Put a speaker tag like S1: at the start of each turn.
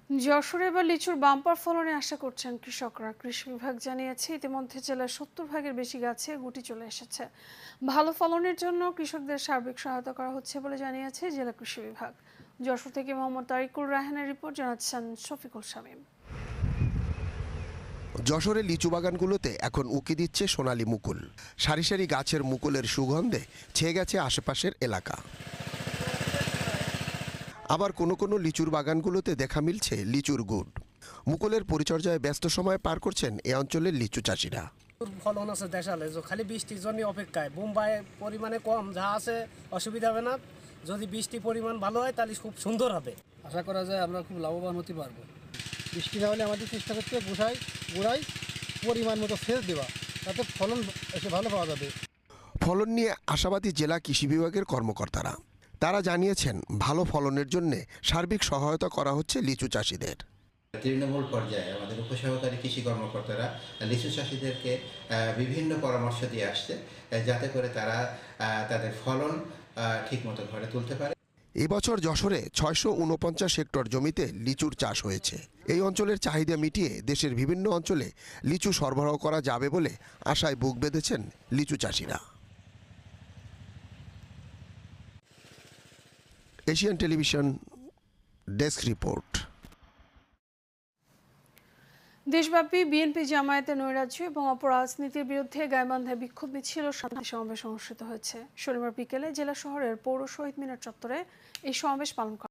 S1: যশোরে এবার লিচুর বাম্পার ফলনে আশা করছেন কৃষকরা। কৃষি বিভাগ জানিয়েছে ইতিমধ্যে জেলার 70 ভাগের বেশি গাছে গুটি চলে এসেছে। ভালো ফলনের জন্য কৃষকদের সার্বিক সহায়তা করা হচ্ছে বলে জানিয়েছে জেলা কৃষি বিভাগ। যশোর থেকে মোহাম্মদ তারিকুর রায়হানের রিপোর্ট, জানাচ্ছেন শফিকুল শামীম।
S2: যশোরের লিচু বাগানগুলোতে এখন উকি দিচ্ছে সোনালী মুকুল। সারি সারি গাছের মুকুলের সুগন্ধে ছেয়ে গেছে আশেপাশের এলাকা। আবার কোনো কোনো লিচুর বাগানগুলোতে দেখা মিলছে লিচুর গুড়। মুকুলের পরিচর্যায় ব্যস্ত সময় পার করছেন এ অঞ্চলের লিচু চাষিরা।
S3: ফলন আছে দেশালে, খালি বৃষ্টির জন্য অপেক্ষায়। বোম্বাই পরিমাণে কম, যা আছে অসুবিধা হবে না। যদি বৃষ্টি পরিমাণ ভালো হয় তাহলে খুব সুন্দর হবে।
S4: আশা করা যায় আমরা খুব লাভবান হতে পারবো। বৃষ্টি না হলে আমাদের চেষ্টা করতে গোড়ায় পরিমাণ মতো সেচ দেওয়া, তাতে ফলন এসে ভালো পাওয়া যাবে।
S2: ফলন নিয়ে আশাবাদী জেলা কৃষি বিভাগের কর্মকর্তারা। তারা জানিয়েছেন ভালো ফলনের জন্য সার্বিক সহায়তা করা হচ্ছে লিচু চাষিদের।
S5: তৃণমূল পর্যায়ে আমাদের উপসহকারী কৃষি কর্মকর্তারা লিচু চাষিদেরকে বিভিন্ন পরামর্শ দিয়ে আসছে, যাতে করে তারা তাদের ফলন ঠিকমতো ঘরে তুলতে পারে।
S2: এবছর যশোরে 649 হেক্টর জমিতে লিচুর চাষ হয়েছে। এই অঞ্চলের চাহিদা মিটিয়ে দেশের বিভিন্ন অঞ্চলে লিচু সরবরাহ করা যাবে বলে আশায় বুক বেঁধেছেন লিচু চাষিরা। Asian television desk report.
S1: দেশব্যাপী বিএনপি জামায়াতের নৈরাজ্য এবং অপরাজনীতির বিরুদ্ধে গাইবান্ধায় বিক্ষোভ মিছিল ও শান্তি সমাবেশ অনুষ্ঠিত হয়েছে। শনিবার বিকেলে জেলা শহরের পৌর শহীদ মিনার চত্বরে এই সমাবেশ পালন করা